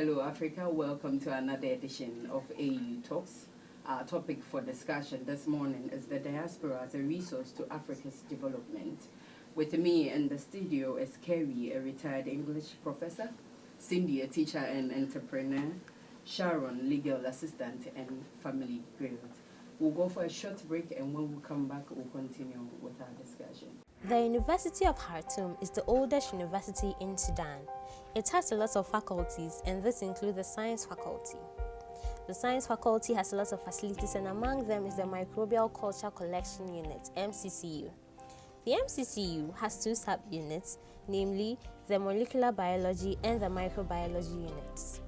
Hello, Africa. Welcome to another edition of AU Talks. Our topic for discussion this morning is the diaspora as a resource to Africa's development. With me in the studio is Carrie, a retired English professor, Cynthia, a teacher and entrepreneur, Sharon, legal assistant and family grilled. We'll go for a short break, and when we come back, we'll continue with our discussion. The University of Khartoum is the oldest university in Sudan. It has a lot of faculties, and this includes the science faculty. The science faculty has a lot of facilities, and among them is the Microbial Culture Collection Unit, MCCU. The MCCU has two sub-units, namely the Molecular Biology and the Microbiology units.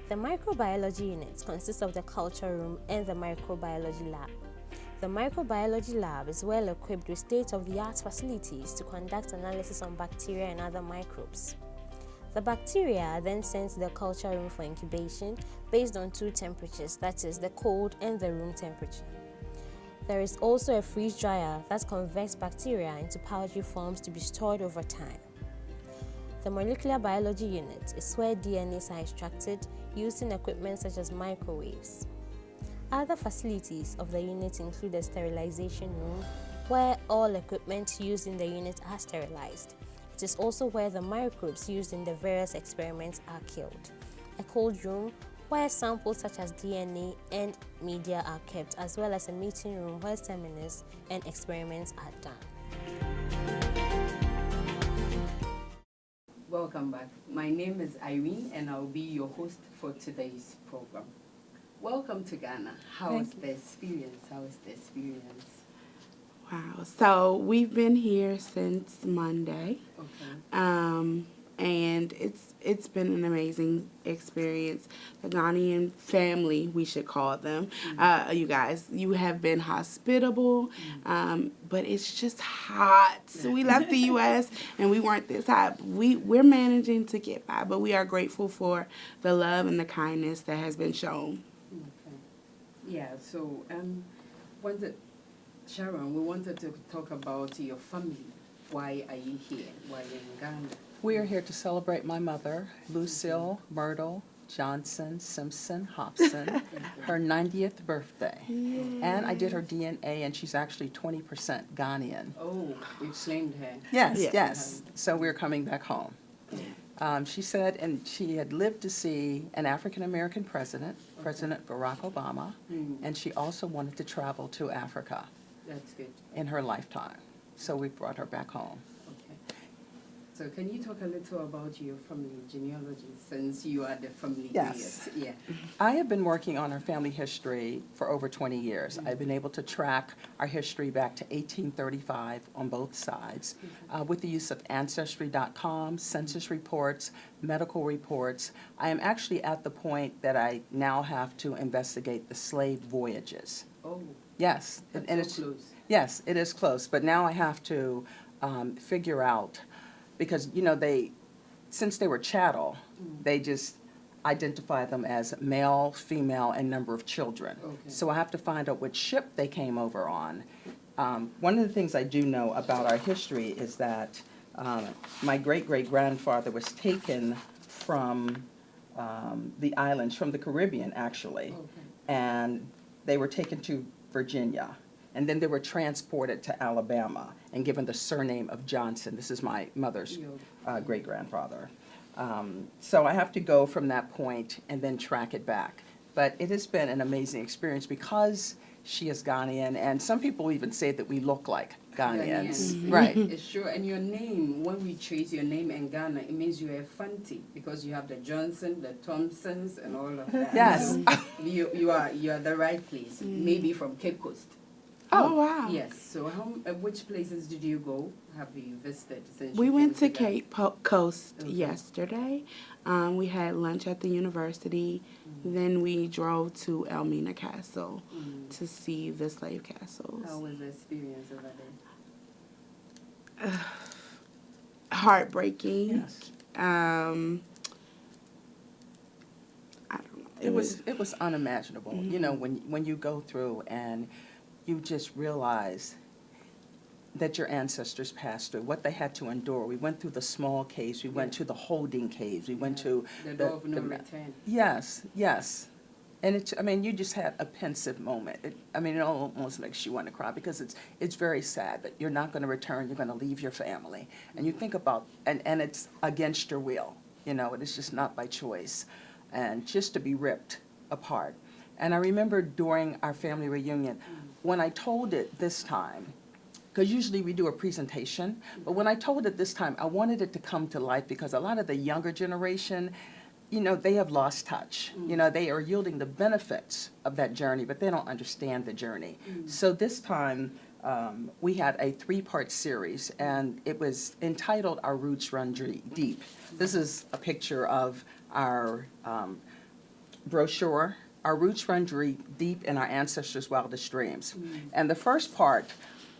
The Microbiology unit consists of the culture room and the microbiology lab. The microbiology lab is well equipped with state-of-the-art facilities to conduct analysis on bacteria and other microbes. The bacteria are then sent to the culture room for incubation based on two temperatures, that is, the cold and the room temperature. There is also a freeze dryer that converts bacteria into powdery forms to be stored over time. The molecular biology unit is where DNAs are extracted using equipment such as microwaves. Other facilities of the unit include a sterilization room, where all equipment used in the unit are sterilized. It is also where the microbes used in the various experiments are killed. A cold room, where samples such as DNA and media are kept, as well as a meeting room where seminars and experiments are done. Welcome back. My name is Irene, and I'll be your host for today's program. Welcome to Ghana. How is the experience? Wow. So we've been here since Monday. Okay. And it's been an amazing experience. The Ghanaian family, we should call them. You guys, you have been hospitable, but it's just hot. So we left the U.S. and we weren't this hot. We're managing to get by, but we are grateful for the love and the kindness that has been shown. Okay. Yeah. So, Sharon, we wanted to talk about your family. Why are you here? Why are you in Ghana? We are here to celebrate my mother, Lucille Myrtle Johnson Simpson Hobson, her 90th birthday. Yay. And I did her DNA, and she's actually 20% Ghanaian. Oh, you've claimed her. Yes. So we're coming back home. She said, and she had lived to see an African-American president, President Barack Obama, and she also wanted to travel to Africa. That's good. In her lifetime. So we brought her back home. Okay. So can you talk a little about your family genealogy, since you are the family? Yes. Yeah. I have been working on our family history for over 20 years. I've been able to track our history back to 1835 on both sides with the use of Ancestry.com, census reports, medical reports. I am actually at the point that I now have to investigate the slave voyages. Oh. Yes. That's so close. Yes, it is close. But now I have to figure out, because, since they were chattel, they just identify them as male, female, and number of children. Okay. So I have to find out which ship they came over on. One of the things I do know about our history is that my great-great-grandfather was taken from the islands, from the Caribbean, actually, and they were taken to Virginia. And then they were transported to Alabama and given the surname of Johnson. This is my mother's great-grandfather. So I have to go from that point and then track it back. But it has been an amazing experience because she is Ghanaian, and some people even say that we look like Ghanaians. Right. It's true. And your name, when we trace your name in Ghana, it means you're a Fanti, because you have the Johnson, the Thompsons, and all of that. Yes. So you are the right place, maybe from Cape Coast. Oh, wow. Yes. So which places did you go? Have you visited? Since We you went to came Cape Coast yesterday. We had lunch at the university. Then we drove to Elmina Castle to see the slave castles. How was the experience over there? Heartbreaking. Yes. I don't know. It was unimaginable. When you go through and you just realize that your ancestors passed through, what they had to endure. We went through the small caves, we went to the holding caves, we went to the door of no return. Yes, yes. And it's, I mean, you just had a pensive moment. It almost makes you want to cry because it's very sad that you're not going to return, you're going to leave your family. And you think about, and it's against your will, you know, it is just not by choice. And just to be ripped apart. And I remember during our family reunion, when I told it this time, because usually we do a presentation, but when I told it this time, I wanted it to come to life because a lot of the younger generation, you know, they have lost touch. You know, they are yielding the benefits of that journey, but they don't understand the journey. So this time, we had a 3-part series, and it was entitled Our Roots Run Deep. This is a picture of our brochure, Our Roots Run Deep in Our Ancestors' Wildest Dreams. And the first part,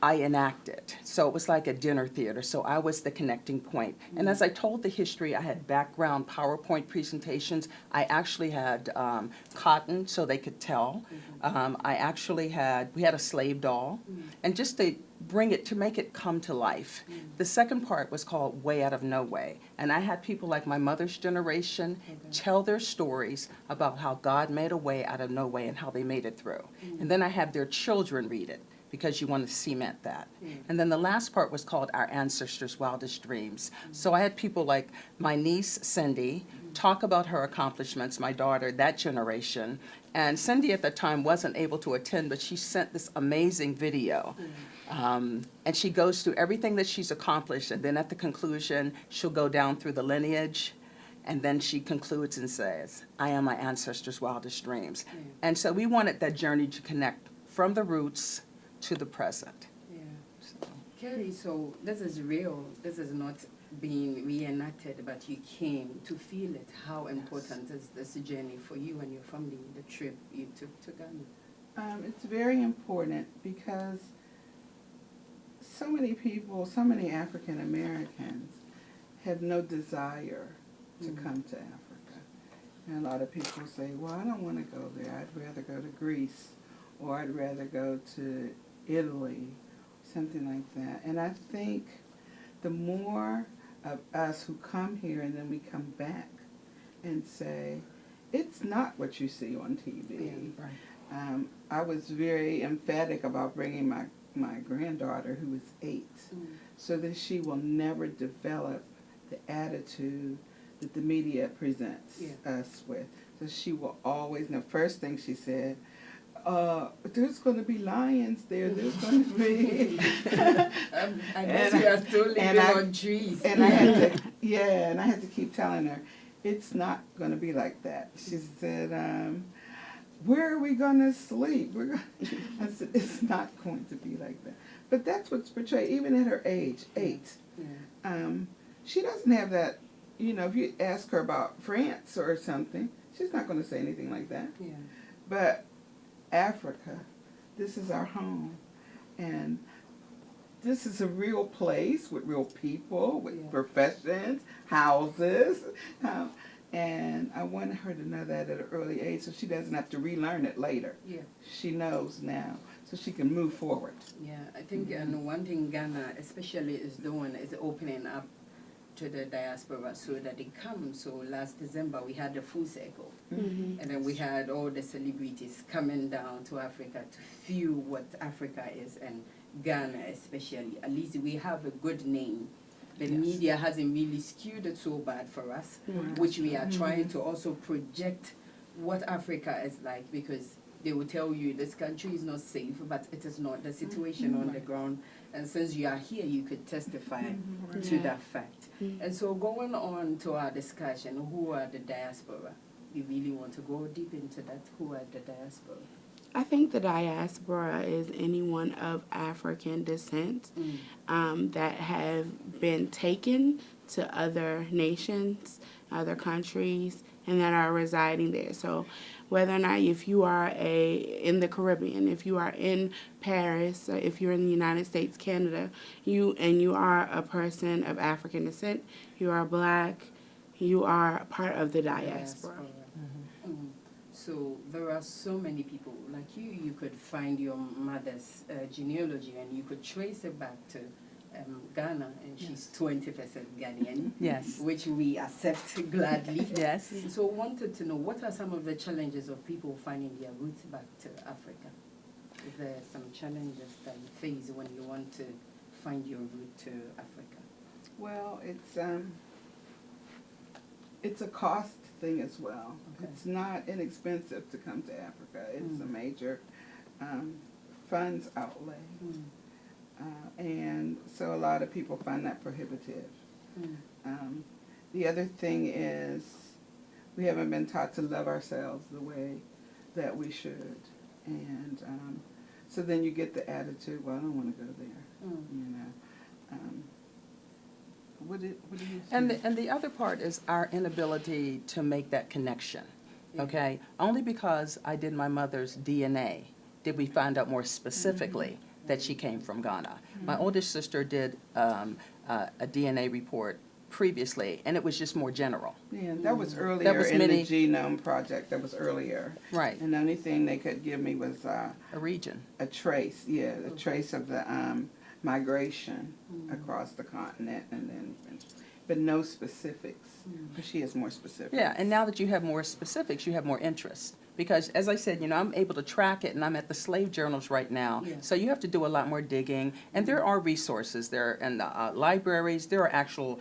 I enacted. So it was like a dinner theater. So I was the connecting point. And as I told the history, I had background PowerPoint presentations. I actually had cotton so they could tell. We had a slave doll. And just to bring it, to make it come to life. The second part was called Way Out of No Way. And I had people like my mother's generation tell their stories about how God made a way out of no way and how they made it through. And then I had their children read it, because you want to cement that. And then the last part was called Our Ancestors' Wildest Dreams. So I had people like my niece, Cindy, talk about her accomplishments, my daughter, that generation. And Cindy at the time wasn't able to attend, but she sent this amazing video. And she goes through everything that she's accomplished, and then at the conclusion, she'll go down through the lineage, and then she concludes and says, I am my ancestors' wildest dreams. And so we wanted that journey to connect from the roots to the present. Yeah. Carrie, so this is real. This is not being reenacted, but you came to feel it. How important is this journey for you and your family, the trip you took to Ghana? It's very important because so many people, so many African Americans have no desire to come to Africa. And a lot of people say, well, I don't want to go there. I'd rather go to Greece, or I'd rather go to Italy, something like that. And I think the more of us who come here and then we come back and say, it's not what you see on TV. Yeah, right. I was very emphatic about bringing my granddaughter, who is 8, so that she will never develop the attitude that the media presents us with. So she will always know. First thing she said, there's going to be lions there. There's going to be. I guess we are still living on trees. And I had to, and I had to keep telling her, it's not going to be like that. She said, where are we going to sleep? I said, it's not going to be like that. But that's what's portrayed, even at her age, 8. Yeah. She doesn't have that, you know, if you ask her about France or something, she's not going to say anything like that. Yeah. But Africa, this is our home. And this is a real place with real people, with professions, houses. And I wanted her to know that at an early age so she doesn't have to relearn it later. Yeah. She knows now, so she can move forward. Yeah, I think and one thing Ghana especially is doing is opening up to the diaspora so that they come. So last December we had the full circle. And then we had all the celebrities coming down to Africa to feel what Africa is, and Ghana especially. At least we have a good name. The media hasn't really skewed it so bad for us, which we are trying to also project what Africa is like, because they will tell you this country is not safe, but it is not. The situation on the ground, and since you are here, you could testify to that fact. And so going on to our discussion, who are the diaspora? We really want to go deep into that. Who are the diaspora? I think the diaspora is anyone of African descent that have been taken to other nations, other countries, and that are residing there. So whether or not if you are in the Caribbean, if you are in Paris, or if you're in the United States, Canada, you are a person of African descent, you are Black, you are part of the diaspora. So there are so many people like you could find your mother's genealogy and you could trace it back to Ghana, and she's 20% Ghanaian. Yes. Which we accept gladly. Yes. So wanted to know, what are some of the challenges of people finding their roots back to Africa? Is there some challenges that you face when you want to find your route to Africa? Well, it's a cost thing as well. Okay. It's not inexpensive to come to Africa. It's a major funds outlay. And so a lot of people find that prohibitive. The other thing is we haven't been taught to love ourselves the way that we should. And so then you get the attitude, well, I don't want to go there, you know. What do you see? And the other part is our inability to make that connection, okay? Only because I did my mother's DNA did we find out more specifically that she came from Ghana. My oldest sister did a DNA report previously, and it was just more general. Yeah, that was earlier in the genome project. That was earlier. Right. And the only thing they could give me was a region. A trace, yeah, a trace of the migration across the continent, and then, but no specifics. She has more specifics. Yeah, and now that you have more specifics, you have more interest. Because, as I said, you know, I'm able to track it, and I'm at the slave journals right now. Yeah. So you have to do a lot more digging. And there are resources. There are in the libraries. There are actual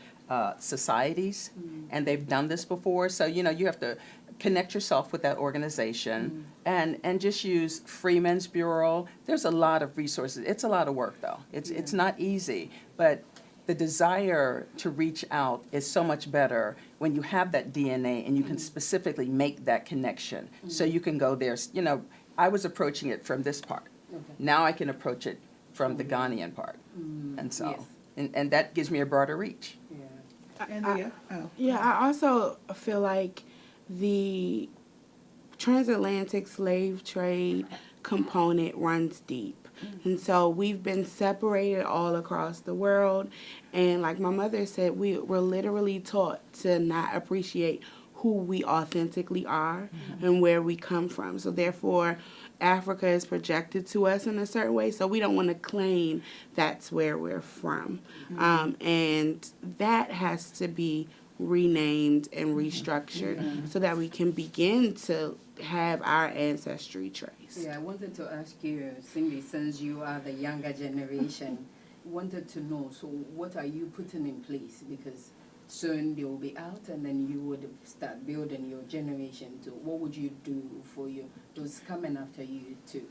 societies, and they've done this before. So, you know, you have to connect yourself with that organization and just use Freeman's Bureau. There's a lot of resources. It's a lot of work, though. It's not easy. But the desire to reach out is so much better when you have that DNA and you can specifically make that connection. So you can go there. You know, I was approaching it from this part. Okay. Now I can approach it from the Ghanaian part. And so, and that gives me a broader reach. Yeah. I also feel like the transatlantic slave trade component runs deep. And so we've been separated all across the world. And like my mother said, we're literally taught to not appreciate who we authentically are and where we come from. So therefore, Africa is projected to us in a certain way. So we don't want to claim that's where we're from. And that has to be renamed and restructured so that we can begin to have our ancestry traced. Yeah, I wanted to ask you, Cindy, since you are the younger generation, wanted to know, so what are you putting in place? Because soon they will be out, and then you would start building your generation. So what would you do for those coming after you to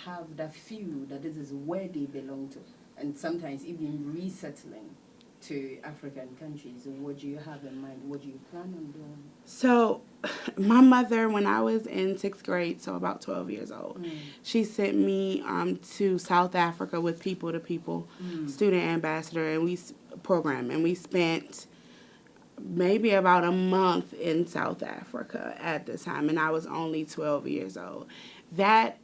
have that feel that this is where they belong to? And sometimes even resettling to African countries. What do you have in mind? What do you plan on doing? So my mother, when I was in 6th grade, so about 12 years old, she sent me to South Africa with People to People student ambassador and we spent maybe about a month in South Africa at the time, and I was only 12 years old. That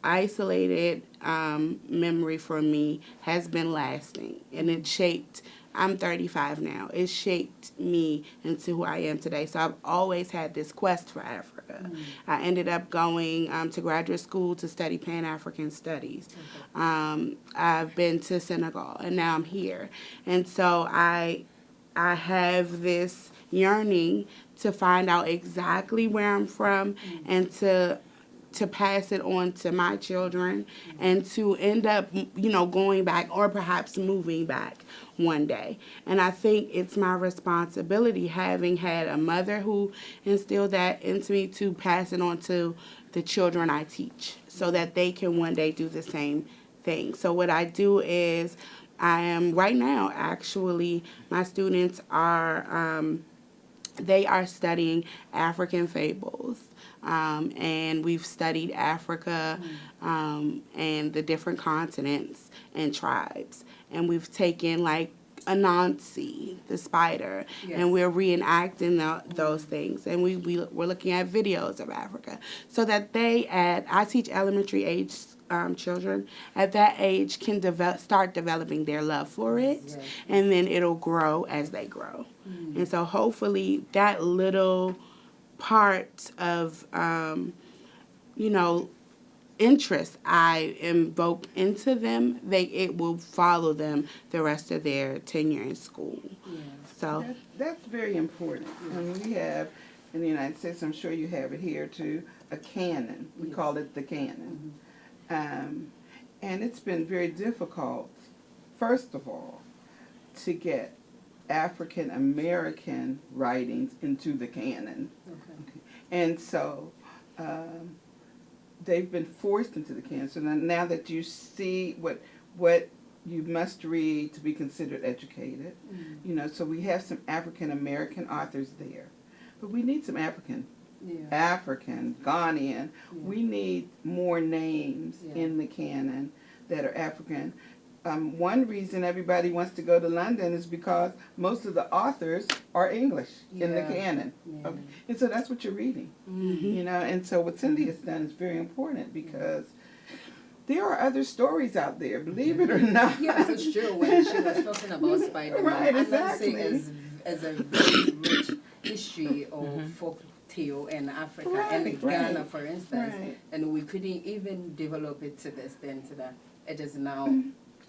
isolated memory for me has been lasting, and it shaped, I'm 35 now, it shaped me into who I am today. So I've always had this quest for Africa. I ended up going to graduate school to study Pan-African Studies. I've been to Senegal, and now I'm here. And so I have this yearning to find out exactly where I'm from and to pass it on to my children and to end up, going back or perhaps moving back one day. And I think it's my responsibility, having had a mother who instilled that into me, to pass it on to the children I teach so that they can one day do the same thing. So what I do is I am right now, actually, my students are, they are studying African fables. And we've studied Africa and the different continents and tribes. And we've taken like Anansi, the spider, and we're reenacting those things. And we're looking at videos of Africa so that I teach elementary age children at that age can start developing their love for it, and then it'll grow as they grow. And so hopefully that little part of, you know, interest I invoke into them, it will follow them the rest of their tenure in school. Yeah. So That's very important. And we have, in the United States, I'm sure you have it here too, a canon. We call it the canon. And it's been very difficult, first of all, to get African American writings into the canon. Okay. And so they've been forced into the canon. So now that you see what you must read to be considered educated, you know, so we have some African American authors there. But we need some African, Ghanaian. Yeah. We need more names in the canon that are African. One reason everybody wants to go to London is because most of the authors are English in the canon. Yeah. Okay. And so that's what you're reading. You know, and so what Cynthia's done is very important because there are other stories out there, believe it or not. Yes, it's true. When she was talking about Spider-Man, Right, exactly. Anansi is a very rich history of folk tale in Africa and in Ghana, for instance. Right. And we couldn't even develop it to the extent that it is now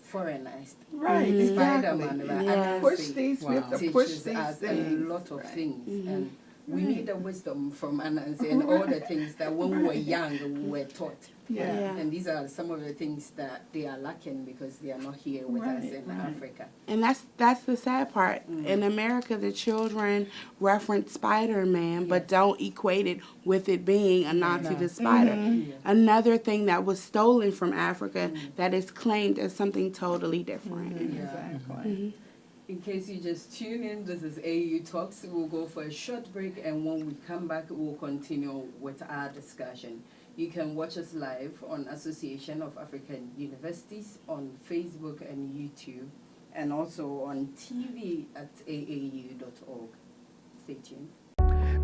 foreignized. Right, Spider-Man, exactly. right? Yes. Push these, we have to push Teaches these us things. a lot of Right. things. And we need the wisdom from Anansi and all the things that when we were young we were taught. Yeah. And these are some of the things that they are lacking because they are not here with us in Africa. and that's the sad part. In America, the children reference Spider-Man, but don't equate it with it being a Nazi the spider. Another thing that was stolen from Africa that is claimed as something totally different. Exactly. In case you just tune in, this is AU Talks. We'll go for a short break, and when we come back, we'll continue with our discussion. You can watch us live on Association of African Universities on Facebook and YouTube, and also on TV at aau.org. Stay tuned.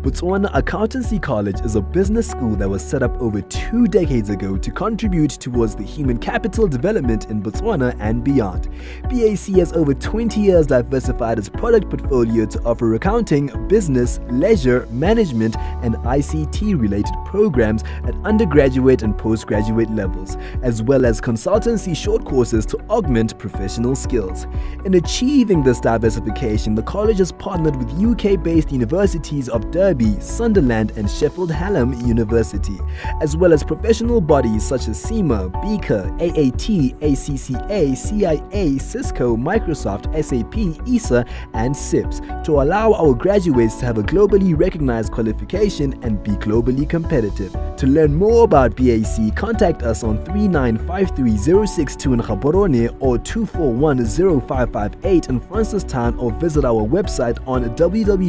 Botswana Accountancy College is a business school that was set up over 2 decades ago to contribute towards the human capital development in Botswana and beyond. BAC has over 20 years diversified its product portfolio to offer accounting, business, leisure, management, and ICT-related programs at undergraduate and postgraduate levels, as well as consultancy short courses to augment professional skills. In achieving this diversification, the college has partnered with UK-based universities of Derby, Sunderland, and Sheffield Hallam University, as well as professional bodies such as SEMA, Beaker, AAT, ACCA, CIA, Cisco, Microsoft, SAP, ESA, and SIPS, to allow our graduates to have a globally recognized qualification and be globally competitive. To learn more about BAC, contact us on 3953-062 in Gaborone or 241-0558 in Francistown, or visit our website on www.bac.ac.bw.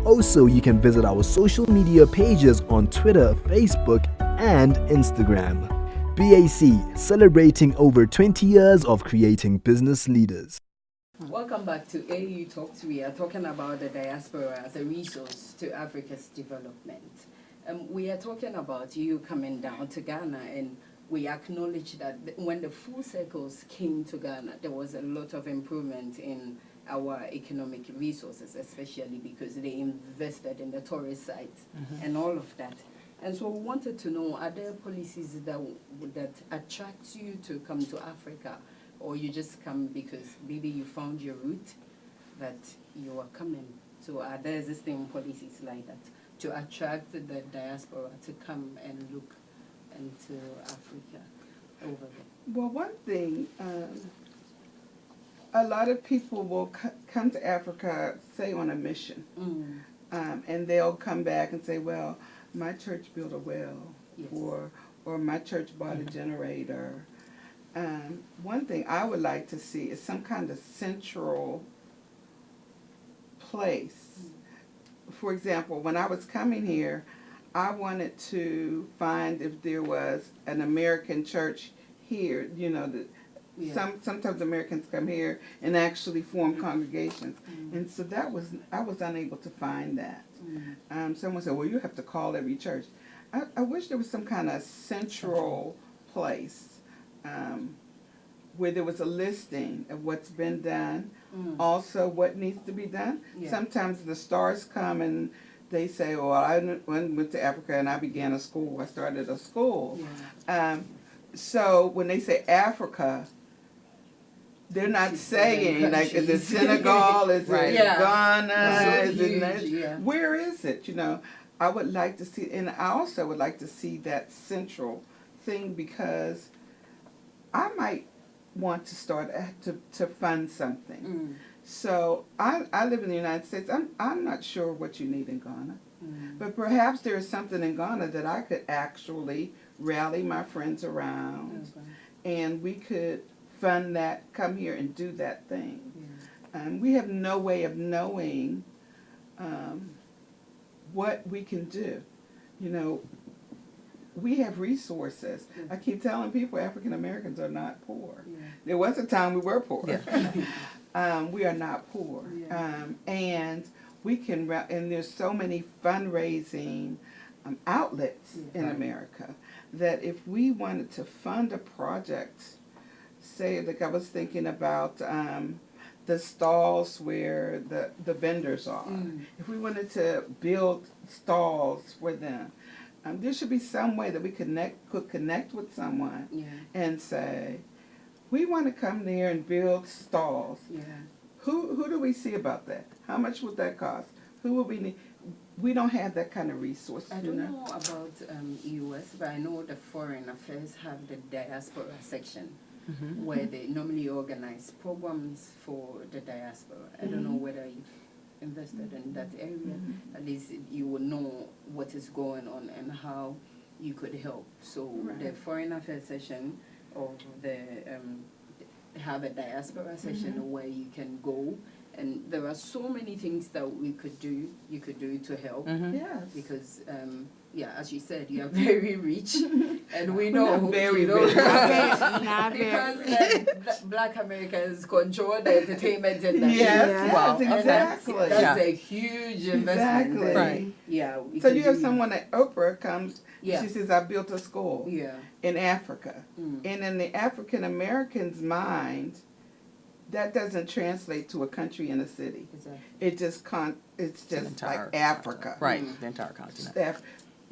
Also, you can visit our social media pages on Twitter, Facebook, and Instagram. BAC, celebrating over 20 years of creating business leaders. Welcome back to AU Talks. We are talking about the diaspora as a resource to Africa's development. We are talking about you coming down to Ghana, and we acknowledge that when the full circles came to Ghana, there was a lot of improvement in our economic resources, especially because they invested in the tourist sites and all of that. And so we wanted to know, are there policies that attract you to come to Africa, or you just come because maybe you found your route that you are coming? So are there existing policies like that to attract the diaspora to come and look into Africa over there? Well, one thing, a lot of people will come to Africa, say, on a mission. And they'll come back and say, well, my church built a well, or my church bought a generator. One thing I would like to see is some kind of central place. For example, when I was coming here, I wanted to find if there was an American church here, you know, sometimes Americans come here and actually form congregations. And so I was unable to find that. Someone said, well, you have to call every church. I wish there was some kind of central place where there was a listing of what's been done, also what needs to be done. Yeah. Sometimes the stars come and they say, well, I went to Africa and I began a school. I started a school. Yeah. So when they say Africa, they're not saying, like, is it Senegal, is Right. it Yeah. Ghana, So is it huge, Nigeria? yeah. Where is it, you know? I would like to see, and I also would like to see that central thing, because I might want to start to fund something. So I live in the United States. I'm not sure what you need in Ghana, but perhaps there is something in Ghana that I could actually rally my friends around, and we could fund that, come here and do that thing. We have no way of knowing what we can do. You know, we have resources. I keep telling people African Americans are not poor. There was a time we were poor. We are not poor. And we can, and there's so many fundraising outlets in America that if we wanted to fund a project, say, like I was thinking about the stalls where the vendors are. If we wanted to build stalls for them, there should be some way that we could connect with someone and say, we want to come there and build stalls. Who do we see about that? How much would that cost? Who will we need? We don't have that kind of resource. I don't know about U.S., but I know the Foreign Affairs have the Diaspora section where they normally organize programs for the diaspora. I don't know whether you've invested in that area. At least you will know what is going on and how you could help. So the Foreign Affairs section of the have a diaspora section where you can go, and there are so many things that you could do to help. Yes. Because as you said, you are very rich, and we know very you know, rich. because the Black Americans control the entertainment industry. Yes, Wow. exactly. That's a huge investment. Exactly. Right. Yeah. we So could you have do- someone like Oprah comes, Yeah. she says, I built a school Yeah. in Africa. And in the African American's mind, that doesn't translate to a country and a city. Exactly. It just it's The just entire like Africa. Right, the entire continent.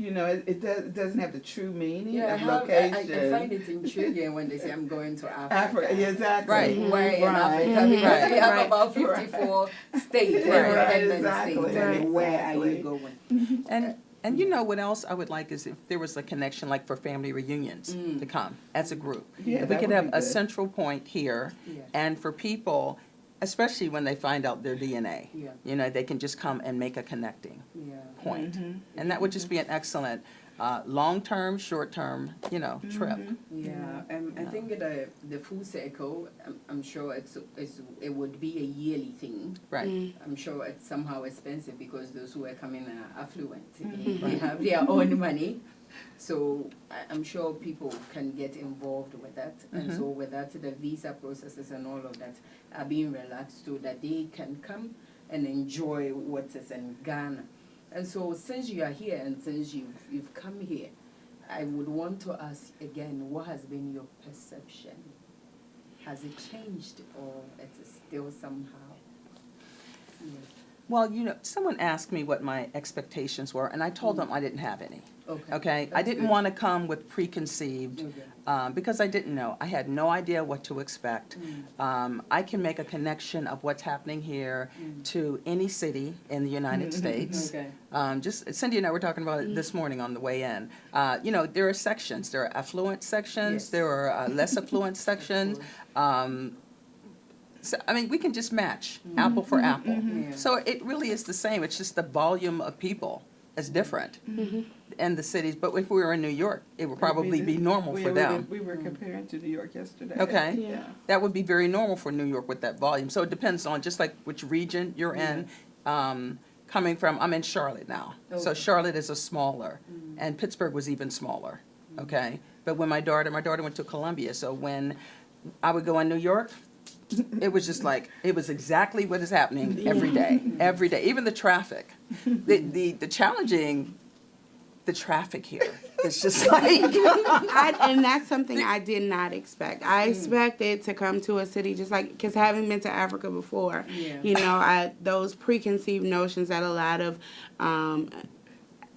You know, it doesn't have the true meaning Yeah, of I location. find it intriguing when they say I'm going to Africa. Africa, yeah, exactly. Right. Where in Right. Africa? Because we have Right. about 54 states, Right, independent exactly. states. I mean, where are Exactly. you going? And you know what else I would like is if there was a connection, like for family reunions to come as a group. Yeah, If we that could would have be a good. central point here, Yeah. and for people, especially when they find out their DNA, Yeah. you know, they can just come and make a connecting Yeah. point. And that would just be an excellent long-term, short-term, you know, trip. Yeah, I think the full circle, I'm sure it would be a yearly thing. Right. I'm sure it's somehow expensive because those who are coming are affluent. They have their own money. So I'm sure people can get involved with that. And so with that, the visa processes and all of that are being relaxed so that they can come and enjoy what is in Ghana. And so since you are here and since you've come here, I would want to ask again, what has been your perception? Has it changed or it is still somehow? Yeah. Well, you know, someone asked me what my expectations were, and I told them I didn't have any. Okay, I That's didn't good. want to come with preconceived, because I didn't know. I had no idea what to expect. I can make a connection of what's happening here to any city in the United States. Okay. Just Cindy and I were talking about it this morning on the way in. You know, there are sections. There are affluent sections. Yes. There are less affluent sections. So, I mean, we can just match apple for apple. Yeah. So it really is the same. It's just the volume of people is different in the cities. But if we were in New York, it would probably be normal for them. We were comparing to New York yesterday. Okay. Yeah. That would be very normal for New York with that volume. So it depends on just like which region you're in. Coming from, I'm in Charlotte now. So Okay. Charlotte is a smaller, and Pittsburgh was even smaller. Okay. But when my daughter went to Columbia. So when I would go in New York, it was just like, it was exactly what is happening every day, even the traffic. The traffic here It's just like, And that's something I did not expect. I expected to come to a city just like, because having been to Africa before, you know, those preconceived notions that a lot of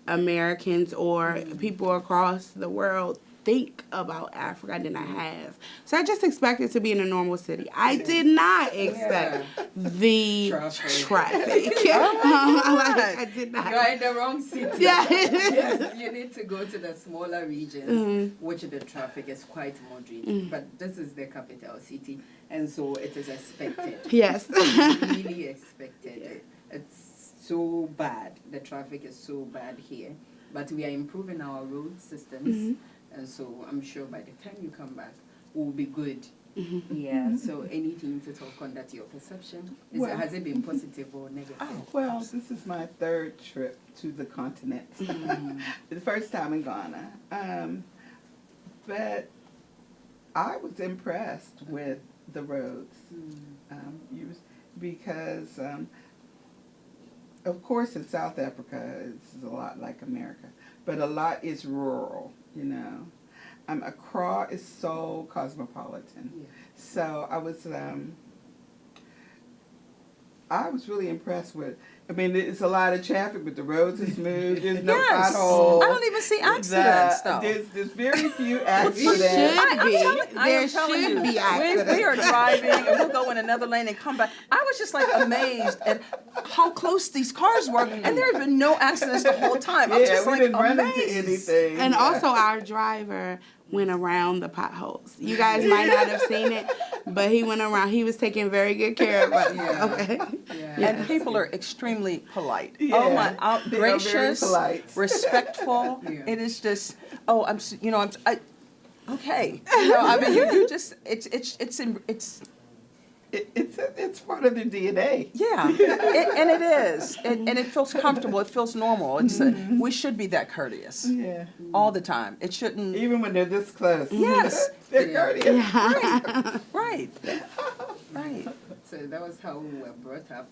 Americans or people across the world think about Africa I did not have. So I just expected to be in a normal city. I did not expect the traffic. I did not. You're in the wrong city. Yes, you need to go to the smaller regions, which the traffic is quite moderate. But this is the capital city, and so it is expected. Yes. Really expected. It's so bad. The traffic is so bad here. But we are improving our road systems. And so I'm sure by the time you come back, we'll be good. Yeah, so anything to talk on that, your perception? Has it been positive or negative? Oh, well, this is my third trip to the continent. The first time in Ghana. But I was impressed with the roads. Because, of course, in South Africa, it's a lot like America. But a lot is rural, you know. Accra is so cosmopolitan. Yeah. So I was really impressed with. I mean, it's a lot of traffic, but the roads are smooth. There's no potholes. I don't even see accidents, though. There's very few accidents. There should be accidents. We are driving, and we'll go in another lane and come back. I was just like amazed at how close these cars were, and there have been no accidents the whole time. I'm just we like didn't run amazed. into anything. And also our driver went around the potholes. You guys might not have seen it, but he went around. He was taking very good care of us. Yeah. Okay. Yeah. And people are extremely polite. Yeah. Oh my, They are very gracious, polite. respectful. Yeah. It is just, okay. You know, I mean, you just, It's part of their DNA. yeah, and it is, and it feels comfortable. It feels normal. It's we should be that courteous Yeah. all the time. It shouldn't. Even when they're this close. Yes. They're courteous. Right. So that was how we were brought up.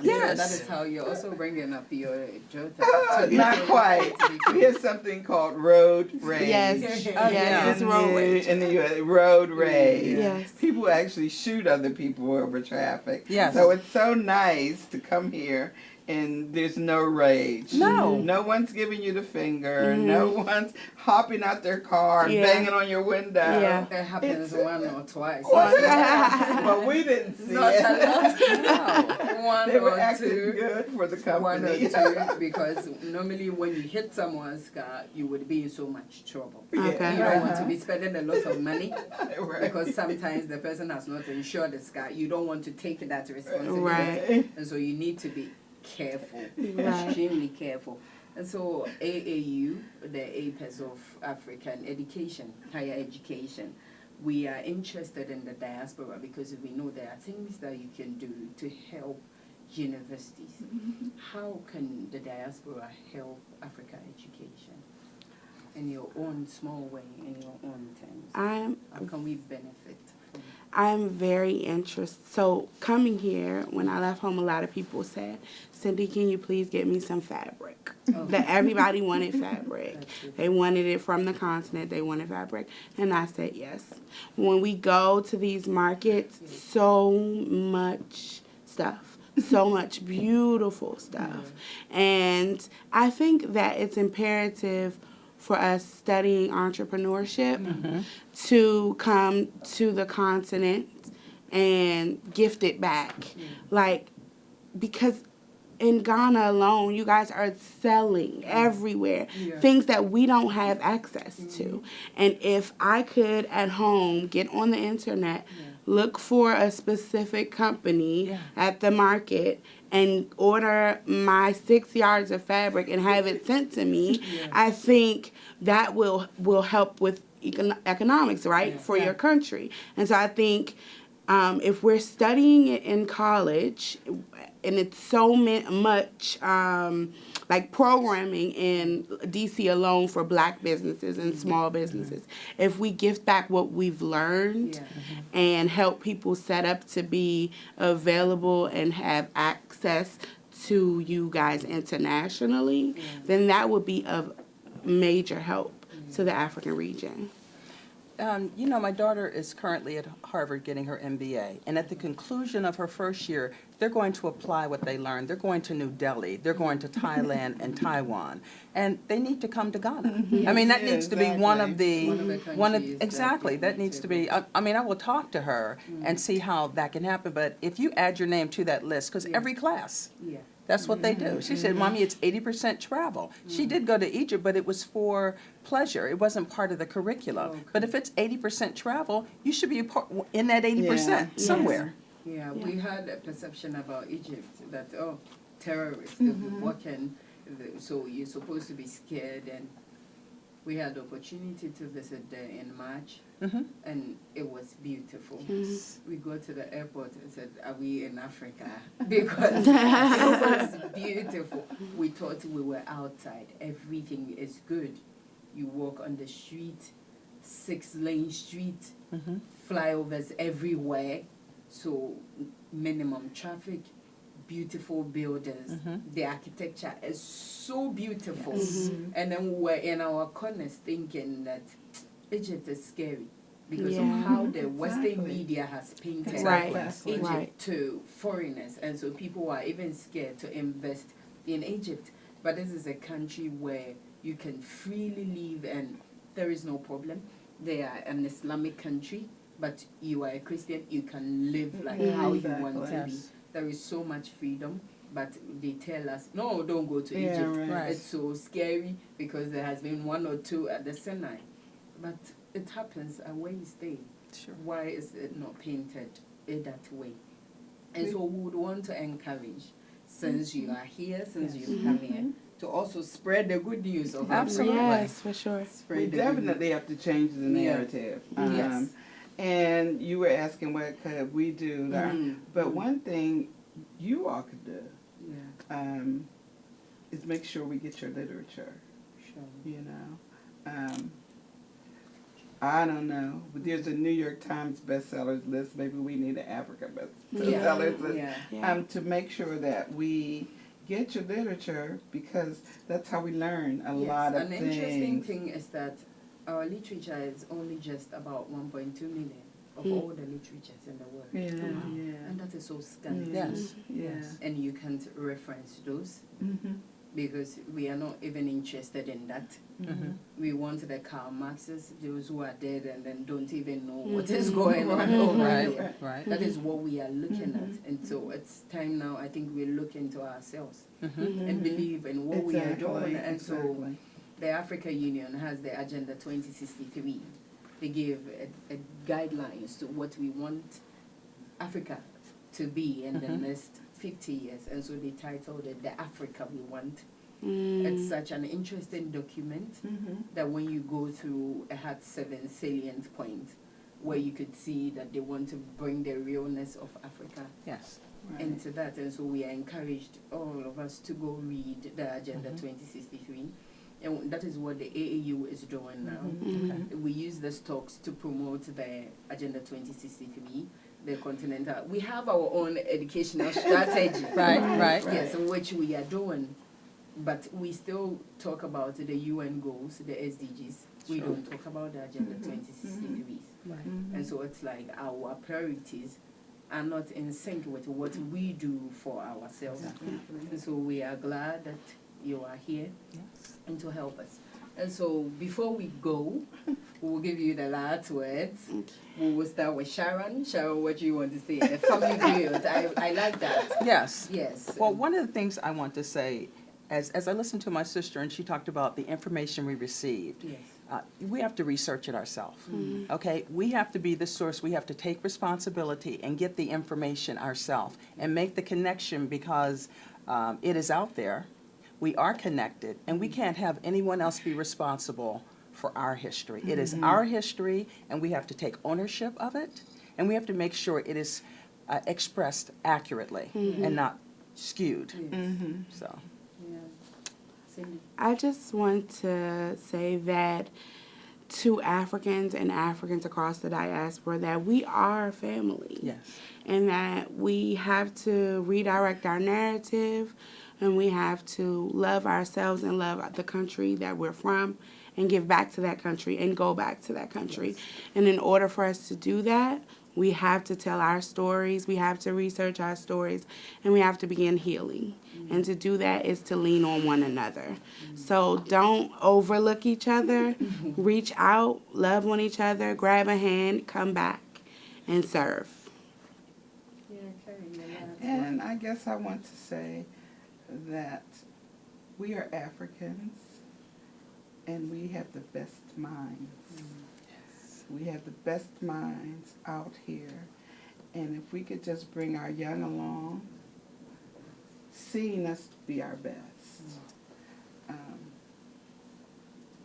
Yes. That is how you're also bringing up your Jota. Not quite. We have something called road rage. Yes. yeah. It's road rage. In the U.S., road rage. Yes. People actually shoot other people over traffic. Yes. So it's so nice to come here and there's no rage. No. No one's giving you the finger. No one's hopping out their car and banging on your window. Yeah. That happens one or twice. Well, we didn't see Not it. a lot. One They were or acting two. good for the One or company. two, because normally when you hit someone's car, you would be in so much trouble. Okay. You don't want to be spending a lot of money Right. because sometimes the person has not insured the car. You don't want to take that responsibility. Right. And so you need to be careful, Right. extremely careful. And so AAU, the APES of African education, higher education, we are interested in the diaspora because we know there are things that you can do to help universities. How can the diaspora help African education in your own small way, in your own terms? How can we benefit from it? I'm very interested. So coming here, when I left home, a lot of people said, Cindy, can you please get me some fabric? That everybody wanted fabric. They wanted it from the continent. They wanted fabric. And I said yes. When we go to these markets, so much stuff. So much beautiful stuff. And I think that it's imperative for us studying entrepreneurship to come to the continent and gift it back. Like, because in Ghana alone, you guys are selling everywhere things that we don't have access to. And if I could at home get on the internet, look for a specific company at the market and order my 6 yards of fabric and have it sent to me, I think that will help with economics, right, for your country. And so I think if we're studying it in college, and it's so much like programming in DC alone for Black businesses and small businesses. If we gift back what we've learned and help people set up to be available and have access to you guys internationally, then that would be of major help to the African region. You know, my daughter is currently at Harvard getting her MBA, and at the conclusion of her first year, they're going to apply what they learned. They're going to New Delhi, they're going to Thailand and Taiwan, and they need to come to Ghana. I mean, that needs to be one of the countries exactly. That needs to be. I mean, I will talk to her and see how that can happen. But if you add your name to that list, because every class. Yeah. That's what they do. She said, Mommy, it's 80% travel. She did go to Egypt, but it was for pleasure. It wasn't part of the curriculum. Okay. But if it's 80% travel, you should be in that 80% somewhere. Yeah, we had a perception about Egypt that, oh, terrorists, they would walk in, so you're supposed to be scared. And we had the opportunity to visit there in March, and it was beautiful. We go to the airport and said, are we in Africa? Because it was beautiful. We thought we were outside. Everything is good. You walk on the street, 6-lane street, flyovers everywhere, so minimum traffic, beautiful buildings. The architecture is so beautiful. And then we were in our corners thinking that Egypt is scary because of how the Western media has painted Egypt to foreigners. And so people are even scared to invest in Egypt. But this is a country where you can freely live and there is no problem. They are an Islamic country, but you are a Christian, you can live like how you want to be. There is so much freedom, but they tell us, no, don't go to Egypt. It's so scary because there has been 1 or 2 at the Sinai. But it happens where you stay. Sure. Why is it not painted in that way? And so we would want to encourage, since you are here, since you've come here, to also spread the good news of Absolutely. Yes, for sure. We definitely have to change the narrative. Yes. And you were asking what could we do, but one thing you all could do is make sure we get your literature. Sure. You know, I don't know, but there's a New York Times bestsellers list. Maybe we need an Africa bestsellers list to make sure that we get your literature, because that's how we learn a lot of things. An interesting thing is that our literature is only just about 1.2 million of all the literatures in the world. And that is so scant. Yes. And you can't reference those because we are not even interested in that. We want the Karl Marxes, those who are dead and then don't even know what is going on over there. That is what we are looking at. And so it's time now, I think we look into ourselves and believe in what we are doing. And so the African Union has the Agenda 2063. They give a guidelines to what we want Africa to be in the next 50 years. And so they titled it The Africa We Want. It's such an interesting document that when you go through, it had 7 salient points where you could see that they want to bring the realness of Africa into that. And so we are encouraged, all of us, to go read the Agenda 2063. And that is what the AAU is doing now. We use these talks to promote the Agenda 2063, the continental. We have our own educational strategy. Yes, which we are doing. But we still talk about the UN goals, the SDGs. We don't talk about the Agenda 2063. And so it's like our priorities are not in sync with what we do for ourselves. And so we are glad that you are here and to help us. And so before we go, we will give you the last words. We will start with Sharon. Sharon, what do you want to say? The family build. I like that. Yes. Yes. Well, one of the things I want to say, as I listened to my sister and she talked about the information we received, we have to research it ourselves. Okay? We have to be the source. We have to take responsibility and get the information ourselves and make the connection, because it is out there. We are connected, and we can't have anyone else be responsible for our history. It is our history, and we have to take ownership of it, and we have to make sure it is expressed accurately and not skewed. So, Cindy. I just want to say that to Africans and Africans across the diaspora, that we are family. yes. And that we have to redirect our narrative. and we have to love ourselves and love the country that we're from and give back to that country and go back to that country. Yes. And in order for us to do that, we have to tell our stories, we have to research our stories, and we have to begin healing. And to do that is to lean on one another. So don't overlook each other. Reach out, love on each other, grab a hand, come back, and serve. Yeah, Carrie, your last And I guess I want to say that we are Africans and we have the best minds. We have the best minds out here. And if we could just bring our young along, seeing us be our best.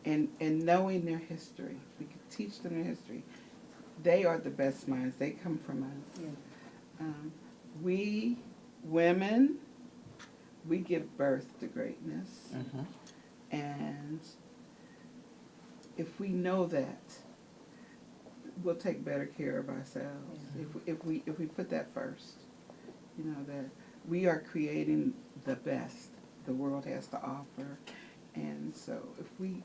And knowing their history. We could teach them their history. They are the best minds. They come from us. Yeah. We, women, we give birth to greatness. And if we know that, we'll take better care of ourselves. If we put that first, you know, that we are creating the best the world has to offer. And so if we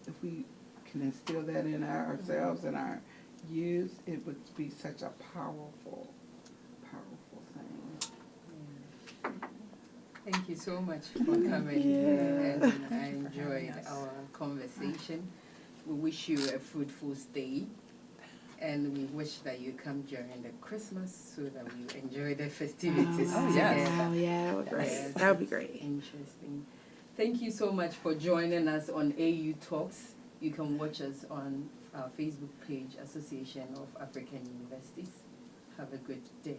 can instill that in ourselves and our youth, it would be such a powerful thing. Thank you so much for coming here, and I enjoyed our conversation. We wish you a fruitful stay, and we wish that you come during the Christmas so that we enjoy the festivities together. Oh, yeah, that would be great. Yes, That would be great. Interesting. Thank you so much for joining us on AU Talks. You can watch us on our Facebook page, Association of African Universities. Have a good day.